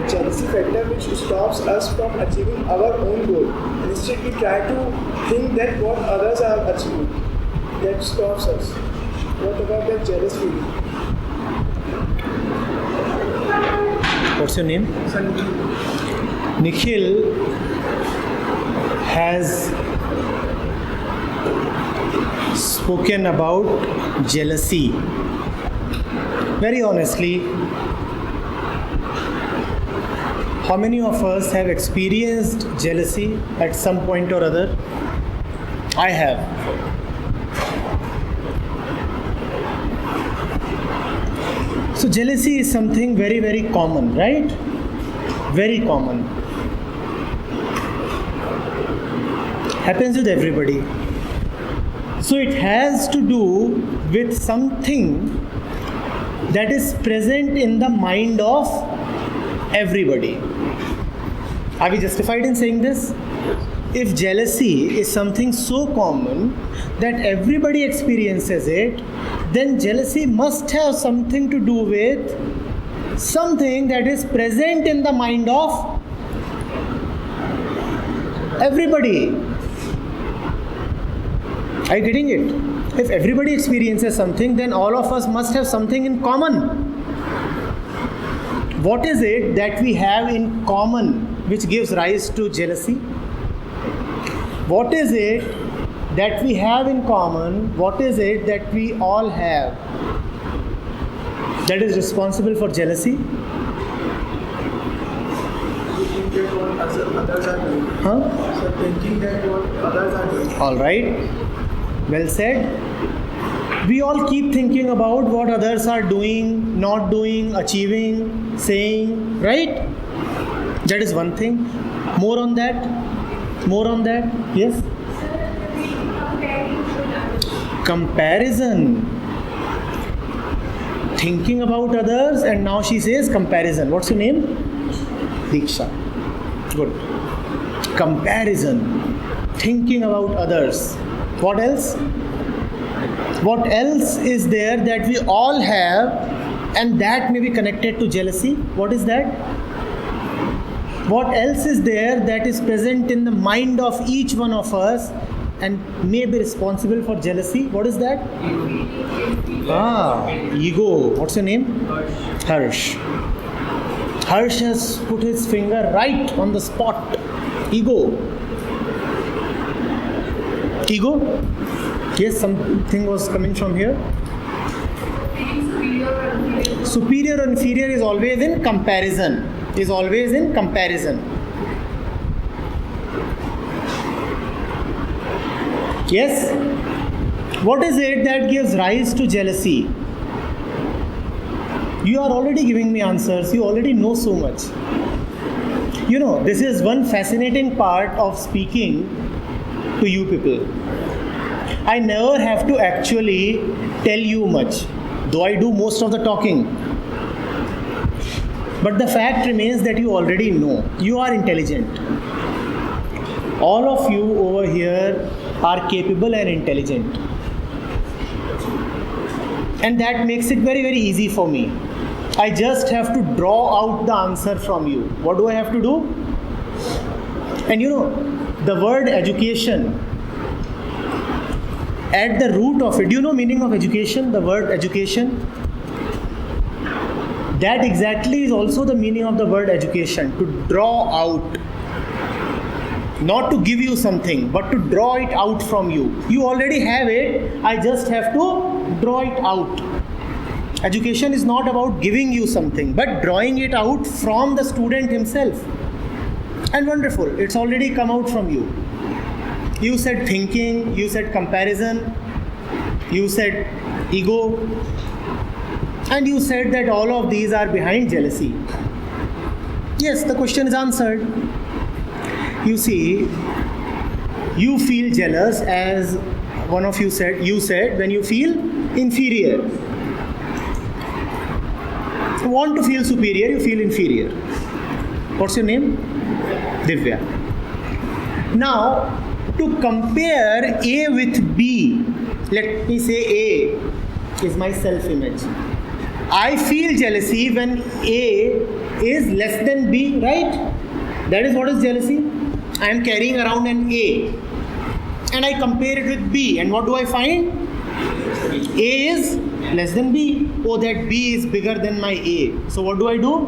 jealousy factor which stops us from achieving our own goal. Instead, we try to think that what others are achieving. That stops us. What about that jealous feeling? What's your name? Sanjeev. Nikhil has spoken about jealousy. Very honestly, how many of us have experienced jealousy at some point or other? I have. So jealousy is something very, very common, right? Very common. Happens with everybody. So it has to do with something that is present in the mind of everybody. Are we justified in saying this? If jealousy is something so common that everybody experiences it, then jealousy must have something to do with something that is present in the mind of everybody. Are you getting it? If everybody experiences something, then all of us must have something in common. What is it that we have in common which gives rise to jealousy? What is it that we have in common? What is it that we all have that is responsible for jealousy? Thinking that what others are doing. Huh? So thinking that what others are doing. All right. Well said. We all keep thinking about what others are doing, not doing, achieving, saying, right? That is one thing. More on that? More on that? Yes? Comparison. Thinking about others, and now she says comparison. What's your name? Diksha. Good. Comparison. Thinking about others. What else? What else is there that we all have and that may be connected to jealousy? What is that? What else is there that is present in the mind of each one of us and may be responsible for jealousy? What is that? Ego. What's your name? Harsh. Harsh has put his finger right on the spot. Ego. Ego? Yes, something was coming from here. Superior or inferior is always in comparison. Is always in comparison. Yes? What is it that gives rise to jealousy? You are already giving me answers. You already know so much. You know, this is one fascinating part of speaking to you people. I never have to actually tell you much, though I do most of the talking. But the fact remains that you already know. You are intelligent. All of you over here are capable and intelligent. And that makes it very, very easy for me. I just have to draw out the answer from you. What do I have to do? And you know, the word education, at the root of it, do you know meaning of education? The word education? That exactly is also the meaning of the word education, to draw out. Not to give you something, but to draw it out from you. You already have it, I just have to draw it out. Education is not about giving you something, but drawing it out from the student himself. And wonderful, it's already come out from you. You said thinking, you said comparison, you said ego, and you said that all of these are behind jealousy. Yes, the question is answered. You see, you feel jealous, as one of you said, when you feel inferior. You want to feel superior, you feel inferior. What's your name? Divya. Now, to compare A with B, let me say A is my self-image. I feel jealousy when A is less than B, right? That is what is jealousy. I am carrying around an A and I compare it with B, and what do I find? A is less than B. Oh, that B is bigger than my A. So what do?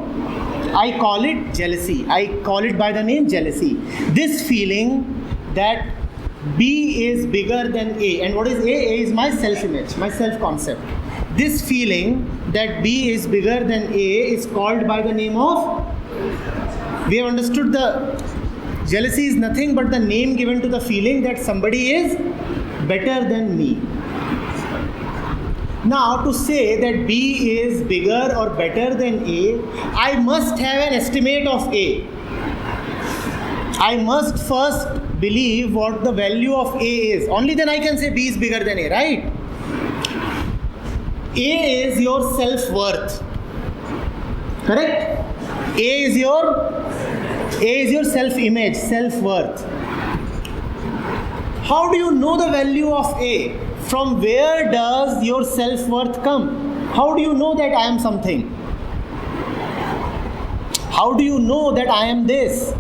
I call it jealousy. I call it by the name jealousy. This feeling that B is bigger than A. And what is A? A is my self-image, my self-concept. This feeling that B is bigger than A is called by the name of... We have understood the jealousy is nothing but the name given to the feeling that somebody is better than me. Now, to say that B is bigger or better than A, I must have an estimate of A. I must first believe what the value of A is. Only then I can say B is bigger than A, right? A is your self-worth. Correct? A is your self-image, self-worth. How do you know the value of A? From where does your self-worth come? How do you know that I am something? How do you know that I am this?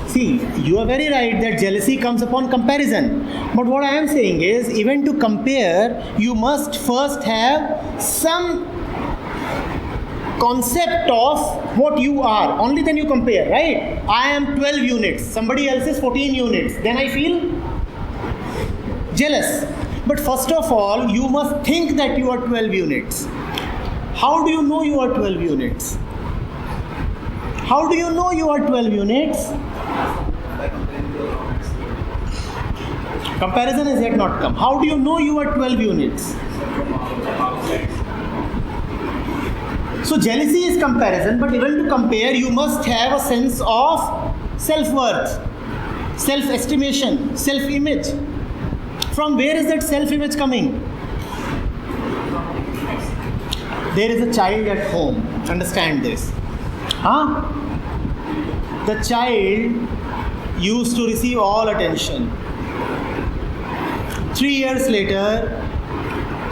See, you are very right that jealousy comes upon comparison. But what I am saying is, even to compare, you must first have some concept of what you are. Only then you compare, right? I am 12 units, somebody else is 14 units. Then I feel jealous. But first of all, you must think that you are 12 units. How do you know you are 12 units? How do you know you are 12 units? Comparison has yet not come. How do you know you are 12 units? So jealousy is comparison, but even to compare, you must have a sense of self-worth, self-estimation, self-image. From where is that self-image coming? There is a child at home. Understand this. The child used to receive all attention. 3 years later,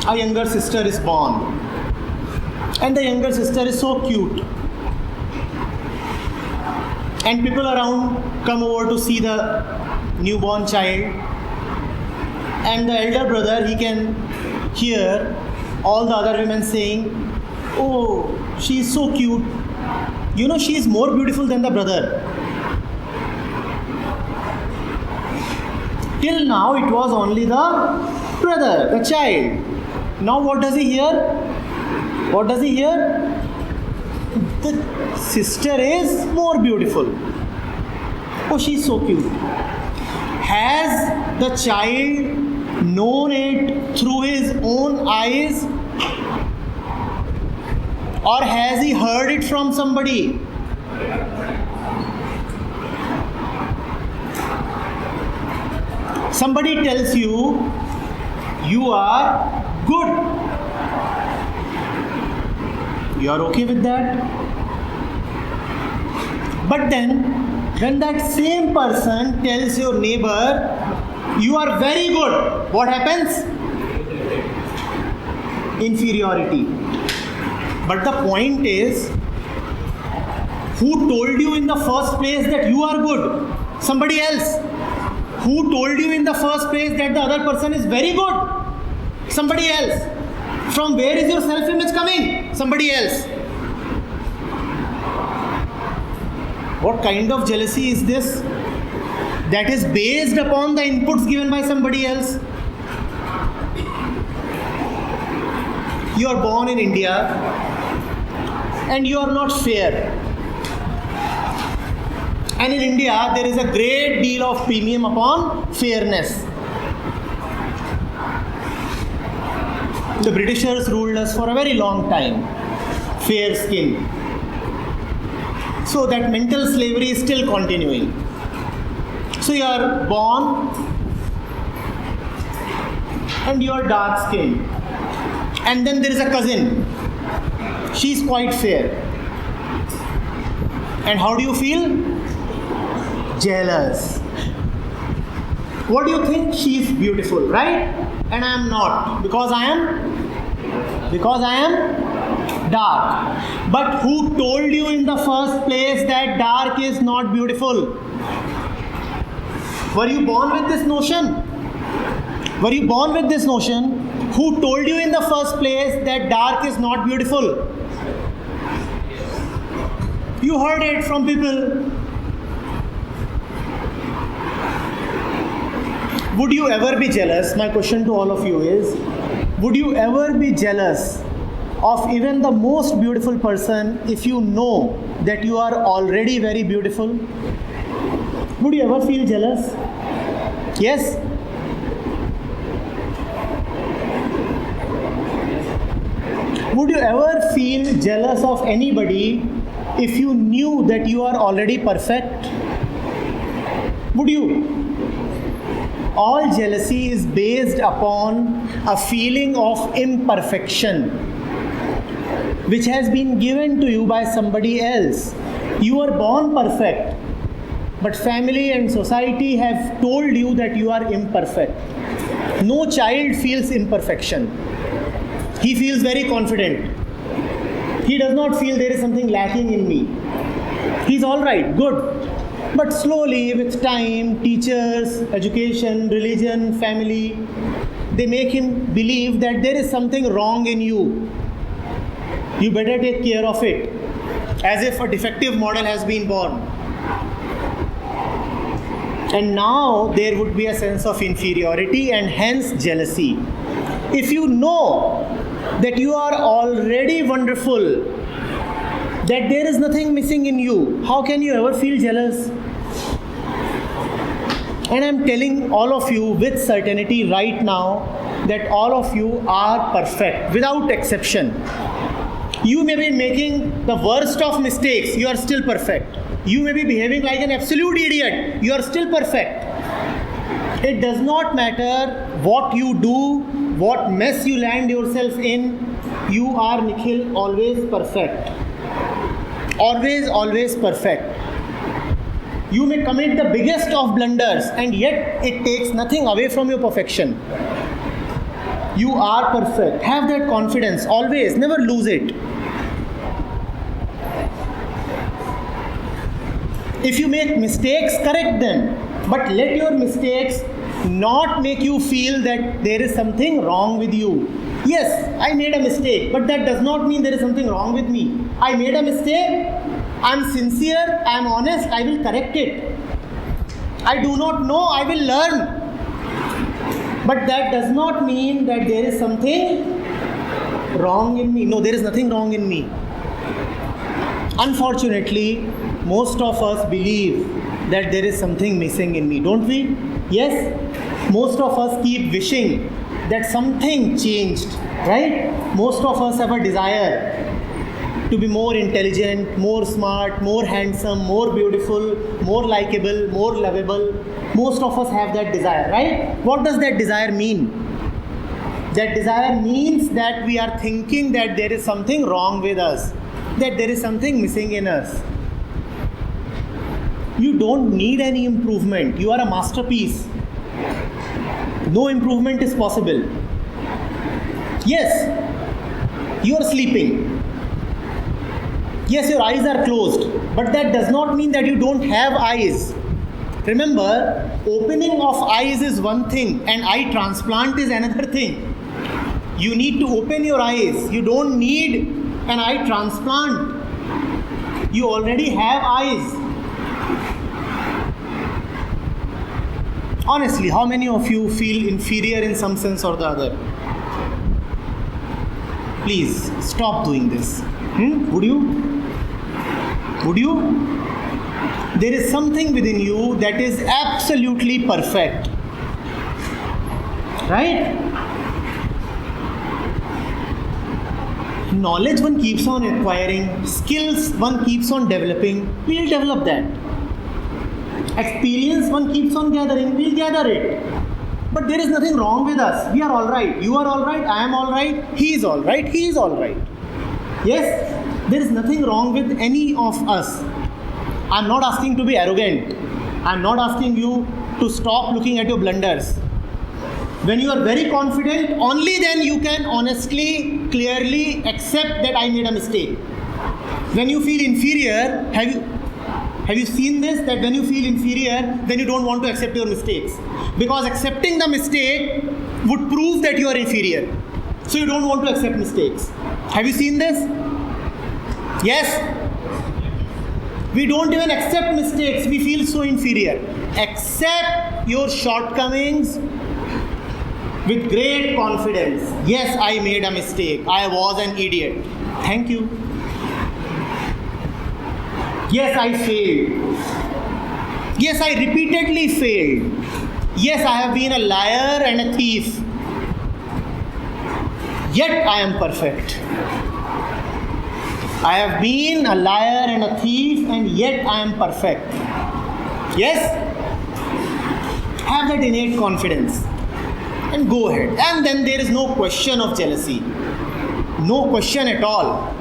a younger sister is born. And the younger sister is so cute. And people around come over to see the newborn child. And the elder brother, he can hear all the other women saying, "Oh, she is so cute. You know, she is more beautiful than the brother." Till now, it was only the brother, the child. Now what does he hear? What does he hear? The sister is more beautiful. Oh, she is so cute. Has the child known it through his own eyes? Or has he heard it from somebody? Somebody tells you, you are good. You are okay with that? But then, when that same person tells your neighbor, you are very good, what happens? Inferiority. But the point is, who told you in the first place that you are good? Somebody else. Who told you in the first place that the other person is very good? Somebody else. From where is your self-image coming? Somebody else. What kind of jealousy is this? That is based upon the inputs given by somebody else. You are born in India and you are not fair. And in India, there is a great deal of premium upon fairness. The Britishers ruled us for a very long time. Fair skin. So that mental slavery is still continuing. So you are born and you are dark skinned. And then there is a cousin. She is quite fair. And how do you feel? Jealous. What do you think? She is beautiful, right? And I am not. Because I am dark. But who told you in the first place that dark is not beautiful? Were you born with this notion? Were you born with this notion? Who told you in the first place that dark is not beautiful? You heard it from people. Would you ever be jealous? My question to all of you is, would you ever be jealous of even the most beautiful person if you know that you are already very beautiful? Would you ever feel jealous? Yes? Would you ever feel jealous of anybody if you knew that you are already perfect? Would you? All jealousy is based upon a feeling of imperfection which has been given to you by somebody else. You are born perfect, but family and society have told you that you are imperfect. No child feels imperfection. He feels very confident. He does not feel there is something lacking in me. He's all right, good. But slowly, with time, teachers, education, religion, family, they make him believe that there is something wrong in you. You better take care of it. As if a defective model has been born. And now there would be a sense of inferiority and hence jealousy. If you know that you are already wonderful, that there is nothing missing in you, how can you ever feel jealous? And I'm telling all of you with certainty right now that all of you are perfect, without exception. You may be making the worst of mistakes, you are still perfect. You may be behaving like an absolute idiot, you are still perfect. It does not matter what you do, what mess you land yourself in, you are, Nikhil, always perfect. Always, always perfect. You may commit the biggest of blunders and yet it takes nothing away from your perfection. You are perfect. Have that confidence always, never lose it. If you make mistakes, correct them. But let your mistakes not make you feel that there is something wrong with you. Yes, I made a mistake, but that does not mean there is something wrong with me. I made a mistake, I am sincere, I am honest, I will correct it. I do not know, I will learn. But that does not mean that there is something wrong in me. No, there is nothing wrong in me. Unfortunately, most of us believe that there is something missing in me, don't we? Yes? Most of us keep wishing that something changed, right? Most of us have a desire to be more intelligent, more smart, more handsome, more beautiful, more likable, more lovable. Most of us have that desire, right? What does that desire mean? That desire means that we are thinking that there is something wrong with us, that there is something missing in us. You don't need any improvement. You are a masterpiece. No improvement is possible. Yes, you are sleeping. Yes, your eyes are closed, but that does not mean that you don't have eyes. Remember, opening of eyes is one thing and eye transplant is another thing. You need to open your eyes. You don't need an eye transplant. You already have eyes. Honestly, how many of you feel inferior in some sense or the other? Please stop doing this. Would you? Would you? There is something within you that is absolutely perfect. Right? Knowledge one keeps on acquiring, skills one keeps on developing, we'll develop that. Experience one keeps on gathering, we'll gather it. But there is nothing wrong with us. We are all right. You are all right. I am all right. He is all right. He is all right. Yes, there is nothing wrong with any of us. I am not asking to be arrogant. I am not asking you to stop looking at your blunders. When you are very confident, only then you can honestly, clearly accept that I made a mistake. When you feel inferior, have you seen this? That when you feel inferior, then you don't want to accept your mistakes. Because accepting the mistake would prove that you are inferior. So you don't want to accept mistakes. Have you seen this? Yes? We don't even accept mistakes. We feel so inferior. Accept your shortcomings with great confidence. Yes, I made a mistake. I was an idiot. Thank you. Yes, I failed. Yes, I repeatedly failed. Yes, I have been a liar and a thief. Yet I am perfect. I have been a liar and a thief, and yet I am perfect. Yes? Have that innate confidence and go ahead. And then there is no question of jealousy. No question at all.